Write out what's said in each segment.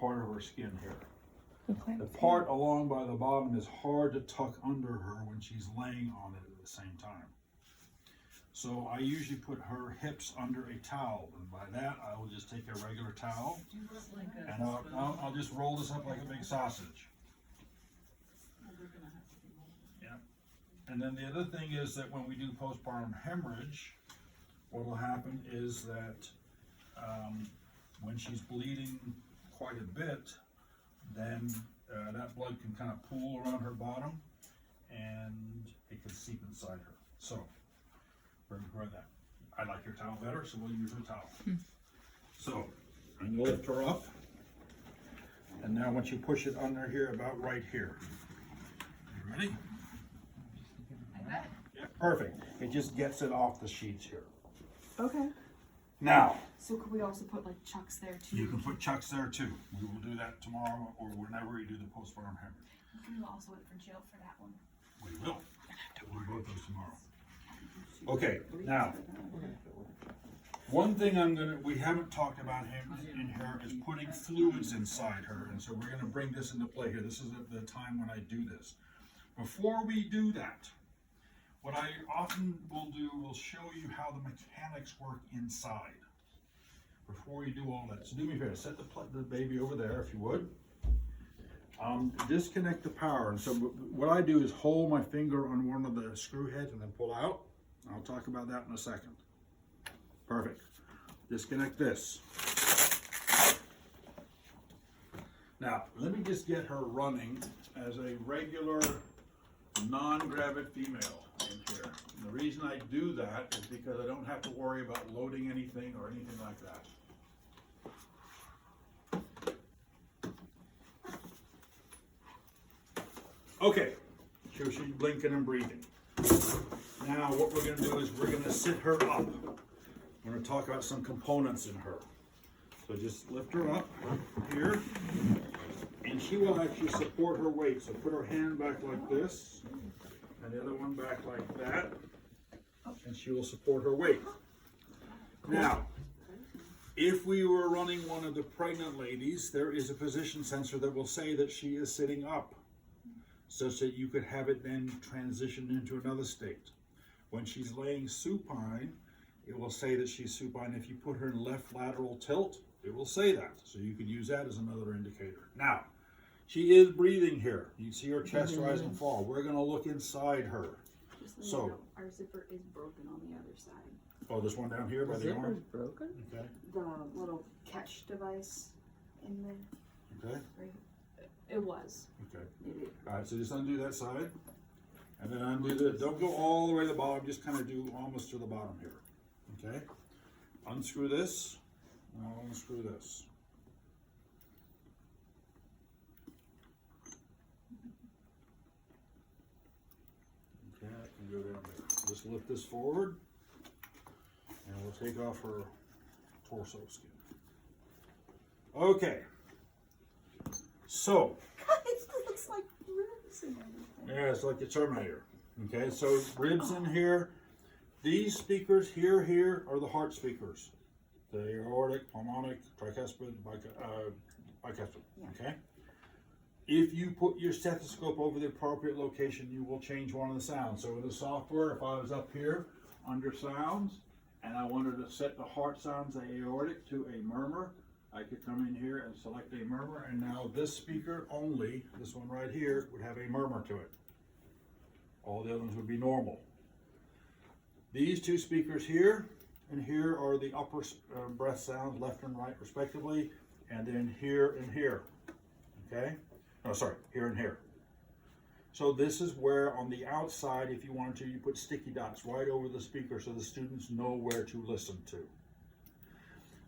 part of her skin here. Okay. The part along by the bottom is hard to tuck under her when she's laying on it at the same time. So I usually put her hips under a towel, and by that I will just take a regular towel and I'll just roll this up like a big sausage. Yeah. And then the other thing is that when we do postpartum hemorrhage, what will happen is that when she's bleeding quite a bit, then that blood can kind of pool around her bottom and it can seep inside her. So we're going to try that. I like your towel better, so we'll use her towel. So I'm going to lift her up, and now once you push it under here, about right here. You ready? Yeah, perfect. It just gets it off the sheets here. Okay. Now, So could we also put like chucks there too? you can put chucks there too. We will do that tomorrow or whenever we do the postpartum hemorrhage. We will also wait for Jill for that one. We will. We'll do both those tomorrow. Okay, now, one thing we haven't talked about in here is putting fluids inside her, and so we're gonna bring this into play here. This is the time when I do this. Before we do that, what I often will do, will show you how the mechanics work inside. Before you do all that, so do me a favor, set the baby over there if you would. Disconnect the power, and so what I do is hold my finger on one of the screw heads and then pull out. I'll talk about that in a second. Perfect. Disconnect this. Now, let me just get her running as a regular non-gravid female in here. And the reason I do that is because I don't have to worry about loading anything or anything like that. Okay, so she's blinking and breathing. Now what we're going to do is we're going to sit her up. We're going to talk about some components in her. So just lift her up here, and she will actually support her weight. So put her hand back like this, and the other one back like that, and she will support her weight. Now, if we were running one of the pregnant ladies, there is a position sensor that will say that she is sitting up, such that you could have it then transition into another state. When she's laying supine, it will say that she's supine. If you put her in left lateral tilt, it will say that. So you could use that as another indicator. Now, she is breathing here. You see her chest rise and fall. We're going to look inside her. Just So, you know, our zipper is broken on the other side. oh, this one down here by the arm? broken? Okay. The little catch device in there. Okay. Right. It was. Okay. Maybe. All right, so just undo that side. And then undo the, don't go all the way to the bottom, just kind of do almost to the bottom here. Okay? Unscrew this. Now unscrew this. Okay, I can go down there. Just lift this forward, and we'll take off her torso skin. Okay. So, It looks like ribs and everything. yeah, it's like the Terminator. Okay, so ribs in here. These speakers here are the heart speakers. The aortic, pulmonic, tricuspid, bicuspid. Okay. If you put your stethoscope over the appropriate location, you will change one of the sounds. So in the software, if I was up here under sounds and I wanted to set the heart sounds, the aortic, to a murmur, I could come in here and select a murmur, and now this speaker only, this one right here, would have a murmur to it. All the other ones would be normal. These two speakers here and here are the upper breath sounds, left and right respectively, and then here and here. Okay? No, sorry, here and here. So this is where on the outside, if you wanted to, you put sticky dots right over the speaker so the students know where to listen to.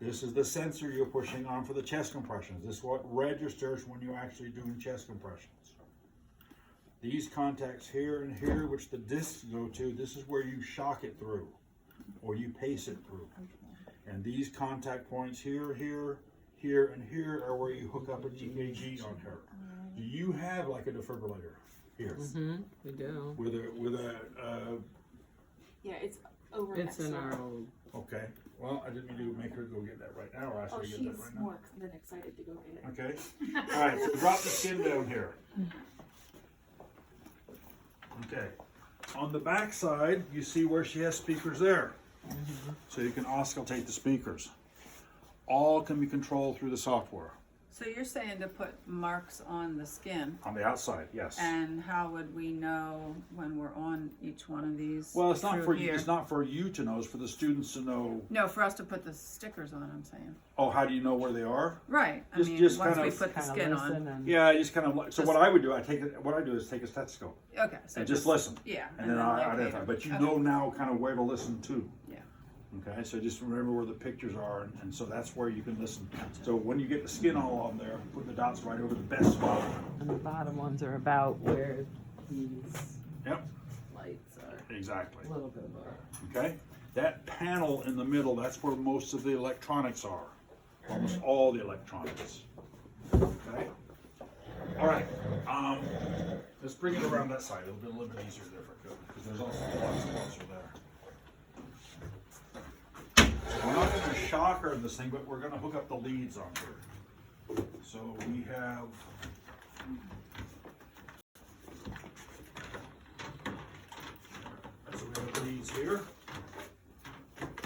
This is the sensor you're pushing on for the chest compressions. This is what registers when you're actually doing chest compressions. These contacts here and here, which the discs go to, this is where you shock it through, or you pace it through. And these contact points here, here, here, and here are where you hook up an EKG on her. Do you have like a defibrillator here? We do. With a Yeah, it's over It's next in to our her. old. Okay, well, I didn't mean to make her go get that right now, or ask her Oh, to get she's that right now. more than excited to go get it. Okay, all right, so drop the skin down here. Okay, on the back side, you see where she has speakers there. So you can auscultate the speakers. All can be controlled through the software. So you're saying to put marks on the skin, On the outside, yes. and how would we know when we're on each one of these? Well, it's not through for here? it's not for you to know, it's for the students to know. No, for us to put the stickers on, I'm saying. Oh, how do you know where they are? Right, I Just- mean, just once kind we of- put the Kind of skin listen on. and. Yeah, I just kind of like, so Just- what I would do, what I do is take a stethoscope Okay, so and just listen. Yeah. And then I locate identify, them. but you Okay. know now kind of where to listen to. Yeah. Okay, so just remember where the pictures are, and so that's where you can listen. So when you get the skin all on there, put the dots right over the best spot. And the bottom ones are about where these Yep, lights are. exactly. A little bit lower. Okay, that panel in the middle, that's where most of the electronics are. Almost all the electronics. Okay, all right. Let's bring it around that side. It'll be a little bit easier there if I could, because there's also lots of closer there. We're not going to shock her in this thing, but we're going to hook up the leads on her. So we have. So we have leads here.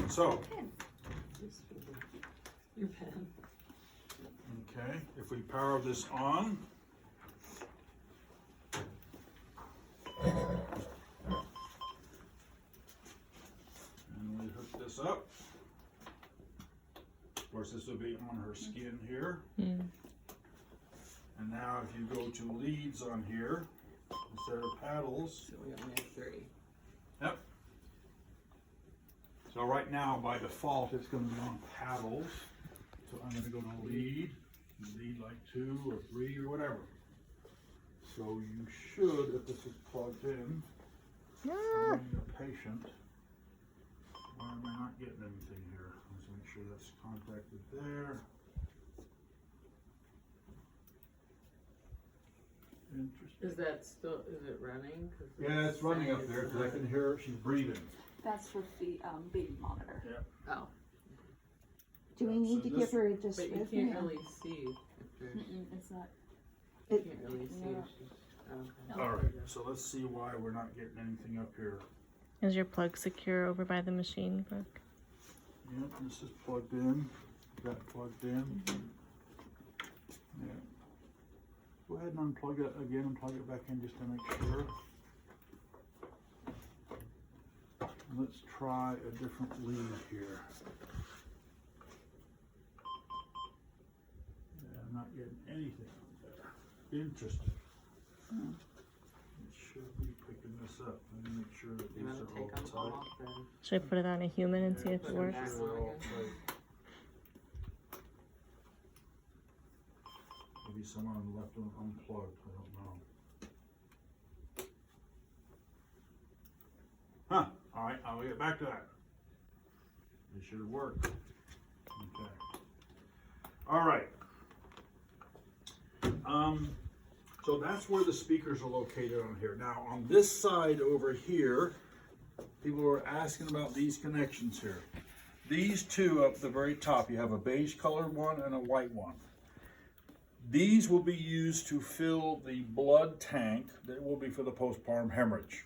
So, Your pen. okay, if we power this on. And we hook this up. Of course, this will be on her skin here. Mm. And now if you go to leads on here, instead of paddles. So we only have 3. Yep. So right now, by default, it's going to be on paddles. So I'm going to go to lead like 2 or 3 or whatever. So you should, if this is plugged in, I'm a patient. Why am I not getting anything here? Let's make sure that's contacted there. Interesting. Is that still, is it running? 'Cause Yeah, it's running saying up there it's because I can hear her. She's breathing. That's for baby monitor. Oh, Do we need So to this- give her a just but you with can't me? really see. If there's, It's not. you It- can't really see if she's, okay. All right, so let's see why we're not getting anything up here. Is your plug secure over by the machine, Brooke? Yep, this is plugged in. That plugged in. Yeah. Go ahead and unplug it again and plug it back in just to make sure. Let's try a different lead here. Yeah, I'm not getting anything there. Interesting. It should be picking this up. Let me make sure that You these wanna are take them all tight. off then? Should I put it on a human and see if Put it 'em works? back Sure they're on all again. tight. Maybe someone on the left one unplugged, I don't know. Huh, alright, I'll get back to that. It should work. Okay. Alright. So that's where the speakers are located on here. Now, on this side over here, people are asking about these connections here. These two up the very top, you have a beige colored one and a white one. These will be used to fill the blood tank that will be for the postpartum hemorrhage.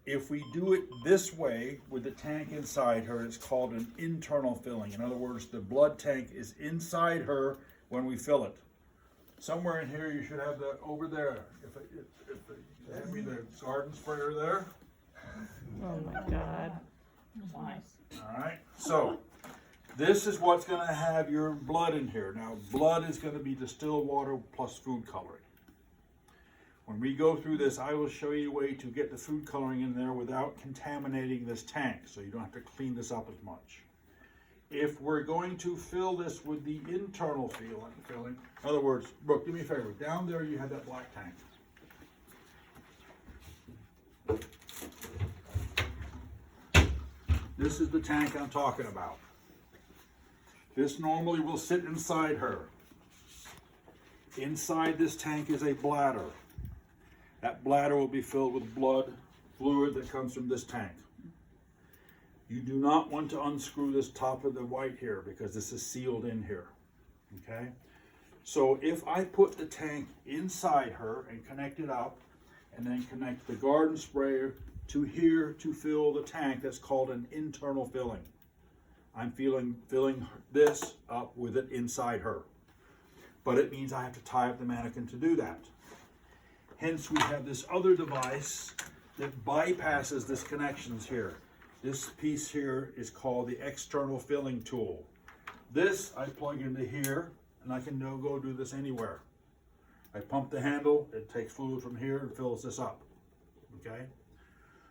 If we do it this way with the tank inside her, it's called an internal filling. In other words, the blood tank is inside her when we fill it. Somewhere in here, you should have that over there. If hand me the garden sprayer there. Oh my god. Why? All right, so this is what's going to have your blood in here. Now, blood is going to be distilled water plus food coloring. When we go through this, I will show you a way to get the food coloring in there without contaminating this tank, so you don't have to clean this up as much. If we're going to fill this with the internal filling, in other words, Brooke, do me a favor. Down there, you have that black tank. This is the tank I'm talking about. This normally will sit inside her. Inside this tank is a bladder. That bladder will be filled with blood, fluid that comes from this tank. You do not want to unscrew this top of the white here because this is sealed in here, okay? So if I put the tank inside her and connect it up and then connect the garden sprayer to here to fill the tank, that's called an internal filling. I'm filling this up with it inside her. But it means I have to tie up the mannequin to do that. Hence we have this other device that bypasses this connections here. This piece here is called the external filling tool. This I plug into here and I can go do this anywhere. I pump the handle, it takes fluid from here and fills this up, okay?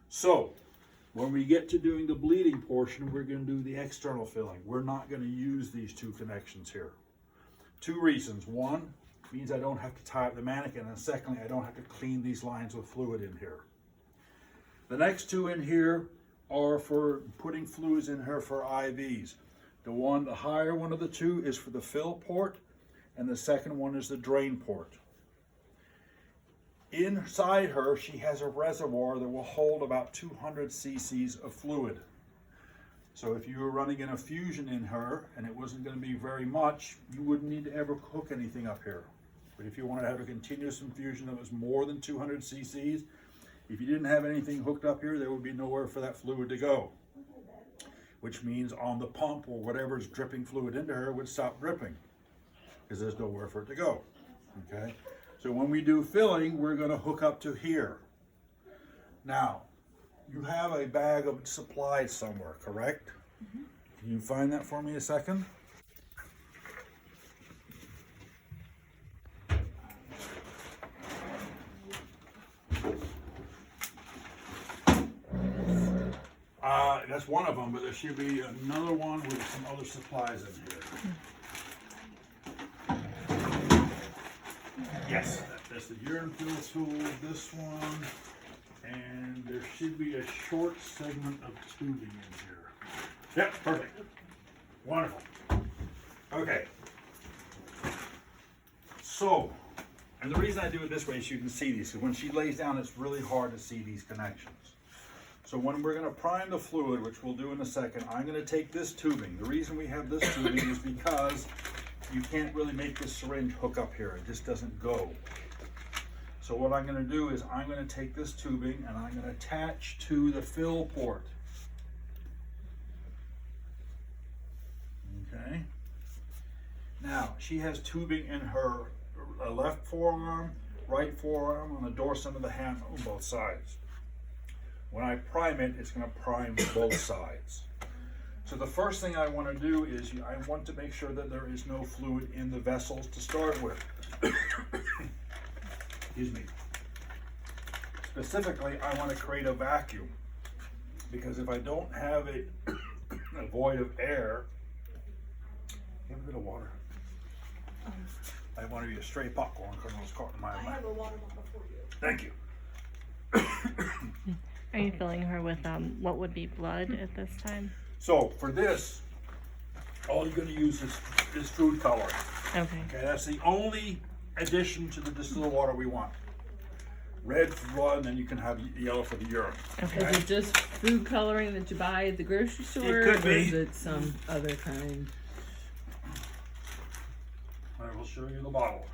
So, when we get to doing the bleeding portion, we're going to do the external filling. We're not going to use these two connections here. Two reasons. One, means I don't have to tie up the mannequin, and secondly, I don't have to clean these lines with fluid in here. The next two in here are for putting fluids in her for IVs. The higher one of the two is for the fill port, and the second one is the drain port. Inside her, she has a reservoir that will hold about 200 cc's of fluid. So if you were running an infusion in her and it wasn't going to be very much, you wouldn't need to ever hook anything up here. But if you wanted to have a continuous infusion that was more than 200 cc's, if you didn't have anything hooked up here, there would be nowhere for that fluid to go. Which means on the pump or whatever's dripping fluid into her would stop dripping because there's nowhere for it to go. Okay? So when we do filling, we're going to hook up to here. Now, you have a bag of supplies somewhere, correct? Mm-hmm. Can you find that for me a second? That's one of them, but there should be another one with some other supplies in here. Yes, that's the urine fill tool, this one, and there should be a short segment of tubing in here. Yep, perfect. Wonderful. Okay. So, and the reason I do it this way is you can see these, because when she lays down, it's really hard to see these connections. So when we're going to prime the fluid, which we'll do in a second, I'm going to take this tubing. The reason we have this tubing is because you can't really make this syringe hook up here. It just doesn't go. So what I'm going to do is I'm going to take this tubing and I'm going to attach to the fill port. Okay. Now, she has tubing in her left forearm, right forearm, on the dorsum of the hand on both sides. When I prime it, it's going to prime both sides. So the first thing I want to do is I want to make sure that there is no fluid in the vessels to start with. Excuse me. Specifically, I want to create a vacuum, because if I don't have a void of air, give a bit of water. I want to be a stray popcorn because I was caught in my mouth. I have a water bottle for you. Thank you. Are you filling her with what would be blood at this time? So for this, all you're going to use is food coloring. Okay. Okay, that's the only addition to the distilled water we want. Red for blood, and then you can have yellow for the urine. Okay. Is it just food coloring that you buy at the grocery store? It could be. Or is it some other kind? I will show you the bottle.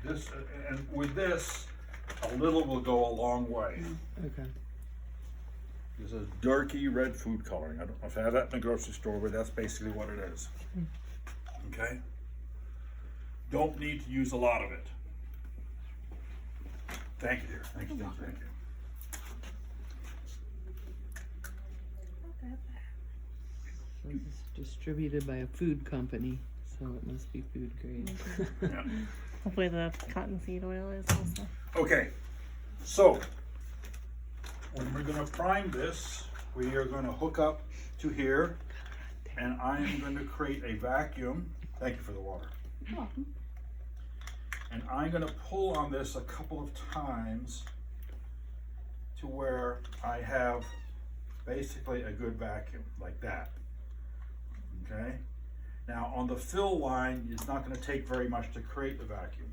This, and with this, a little will go a long way. Okay. This is dirty red food coloring. I don't know if I have that in the grocery store, but that's basically what it is. Okay? Don't need to use a lot of it. Thank you, dear. Thank you, thank you, thank you. So it's distributed by a food company, so it must be food grade. Yeah. Hopefully the cottonseed oil is also. Okay, so when we're going to prime this, we are going to hook up to here, and I am going to create a vacuum. Thank you for the water. And I'm going to pull on this a couple of times to where I have basically a good vacuum, like that. Okay? Now on the fill line, it's not going to take very much to create the vacuum.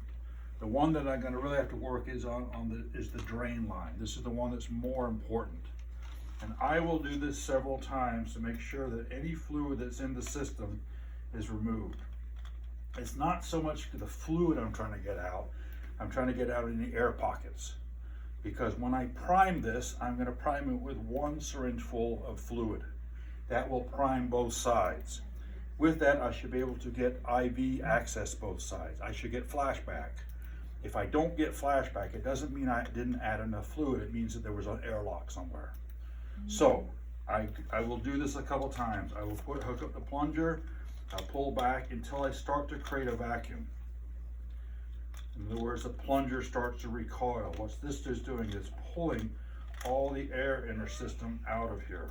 The one that I'm gonna really have to work is is the drain line. This is the one that's more important. And I will do this several times to make sure that any fluid that's in the system is removed. It's not so much the fluid I'm trying to get out, I'm trying to get out any air pockets. Because when I prime this, I'm gonna prime it with 1 syringe full of fluid. That will prime both sides. With that, I should be able to get IV access both sides. I should get flashback. If I don't get flashback, it doesn't mean I didn't add enough fluid. It means that there was an airlock somewhere. So I will do this a couple times. I will hook up the plunger, I'll pull back until I start to create a vacuum. In other words, the plunger starts to recoil. What this is doing is pulling all the air in our system out of here.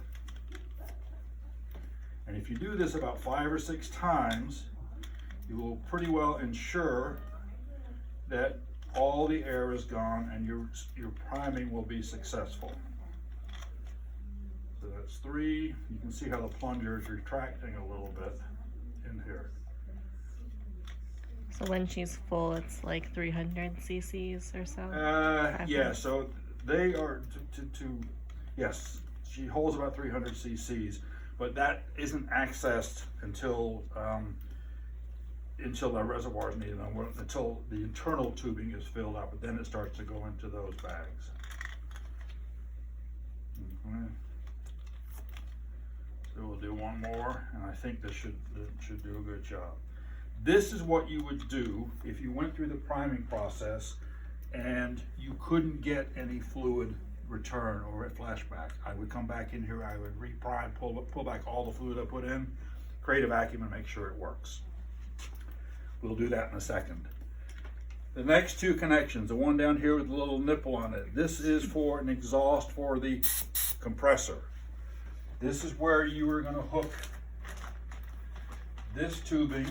And if you do this about 5 or 6 times, you will pretty well ensure that all the air is gone and your priming will be successful. So that's 3. You can see how the plunger is retracting a little bit in here. So when she's full, it's like 300 cc's or so? Yeah, so they are yes, she holds about 300 cc's, but that isn't accessed until the reservoir is needed, until the internal tubing is filled up, but then it starts to go into those bags. Okay. So we'll do one more, and I think this should do a good job. This is what you would do if you went through the priming process and you couldn't get any fluid return or flashback. I would come back in here, I would reprime, pull back all the fluid I put in, create a vacuum and make sure it works. We'll do that in a second. The next 2 connections, the one down here with the little nipple on it, this is for an exhaust for the compressor. This is where you are going to hook this tubing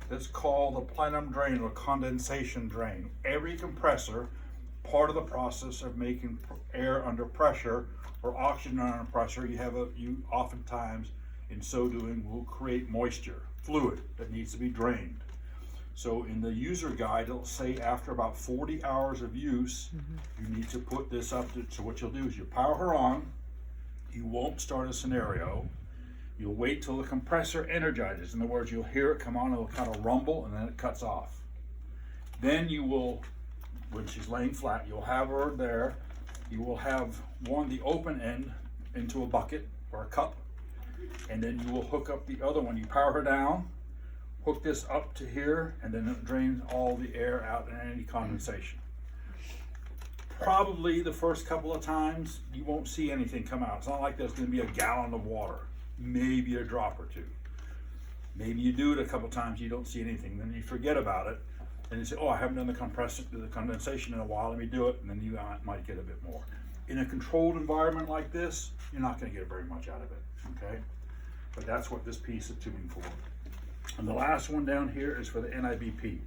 that's called the plenum drain or condensation drain. Every compressor, part of the process of making air under pressure or oxygen under pressure, you oftentimes in so doing will create moisture, fluid that needs to be drained. So in the user guide, it'll say after about 40 hours of use, you need to put this up to, so what you'll do is you power her on, you won't start a scenario, you'll wait till the compressor energizes. In other words, you'll hear it come on, it'll kind of rumble, and then it cuts off. Then you will, when she's laying flat, you'll have her there. You will have the open end into a bucket or a cup, and then you will hook up the other one. You power her down, hook this up to here, and then it drains all the air out and any condensation. Probably the first couple of times, you won't see anything come out. It's not like there's going to be a gallon of water. Maybe a drop or 2. Maybe you do it a couple times, you don't see anything, then you forget about it, and you say, oh, I haven't done the condensation in a while, let me do it, and then you might get a bit more. In a controlled environment like this, you're not going to get very much out of it, okay? But that's what this piece of tubing for. And the last one down here is for the NIBP.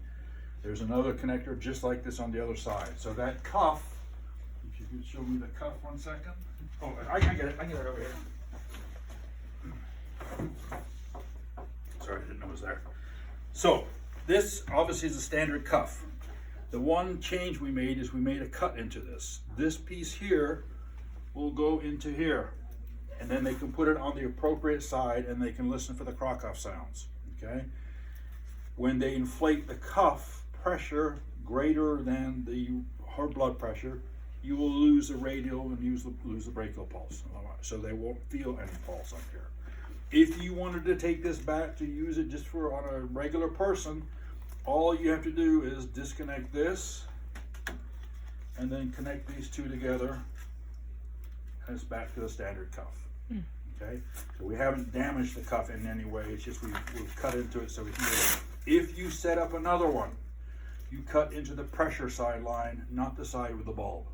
There's another connector just like this on the other side. So that cuff, if you could show me the cuff 1 second. Oh, I get it over here. Sorry, I didn't know it was there. So this obviously is a standard cuff. The one change we made is we made a cut into this. This piece here will go into here, and then they can put it on the appropriate side and they can listen for the Krakow sounds, okay? When they inflate the cuff pressure greater than her blood pressure, you will lose the radial and lose the brachial pulse. So they won't feel any pulse up here. If you wanted to take this back to use it just for on a regular person, all you have to do is disconnect this and then connect these 2 together, and it's back to the standard cuff. Okay, so we haven't damaged the cuff in any way. It's just we've cut into it so we can do it. If you set up another one, you cut into the pressure side line, not the side with the bulb.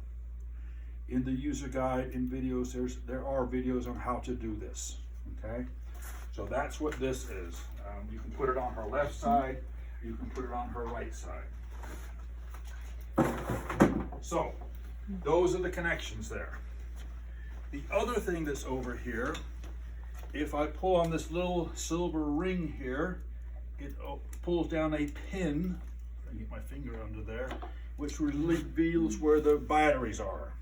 In the user guide, in videos, there are videos on how to do this. Okay, so that's what this is. You can put it on her left side, you can put it on her right side. So those are the connections there. The other thing that's over here, if I pull on this little silver ring here, it pulls down a pin I get my finger under there, which reveals where the batteries are.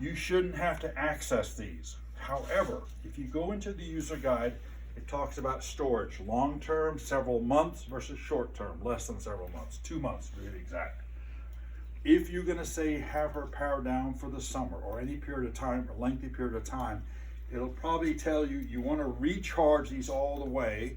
You shouldn't have to access these. However, if you go into the user guide, it talks about storage, long-term, several months versus short-term, less than several months, 2 months to be exact. If you're gonna say have her power down for the summer or any period of time, or lengthy period of time, it'll probably tell you you wanna recharge these all the way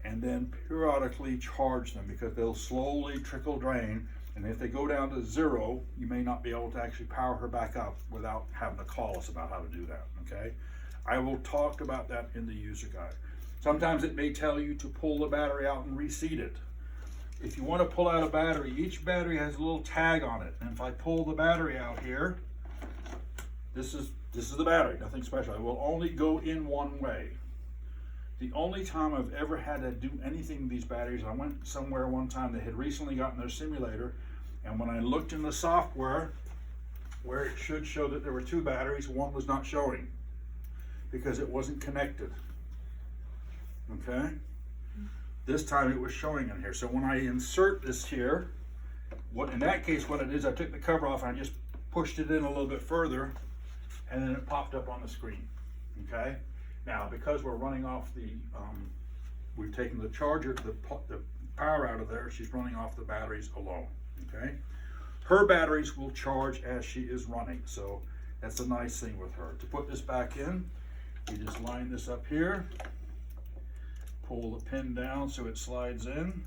and then periodically charge them because they'll slowly trickle drain. And if they go down to 0, you may not be able to actually power her back up without having to call us about how to do that, okay? I will talk about that in the user guide. Sometimes it may tell you to pull the battery out and reseat it. If you want to pull out a battery, each battery has a little tag on it. And if I pull the battery out here, this is the battery, nothing special. It will only go in one way. The only time I've ever had to do anything with these batteries, I went somewhere one time that had recently gotten their simulator, and when I looked in the software, where it should show that there were 2 batteries, one was not showing because it wasn't connected. Okay? This time it was showing in here. So when I insert this here, in that case what it is, I took the cover off and I just pushed it in a little bit further, and then it popped up on the screen. Okay? Now, because we're running off the, we've taken the charger, the power out of there, she's running off the batteries alone, okay? Her batteries will charge as she is running, so that's a nice thing with her. To put this back in, you just line this up here, pull the pin down so it slides in,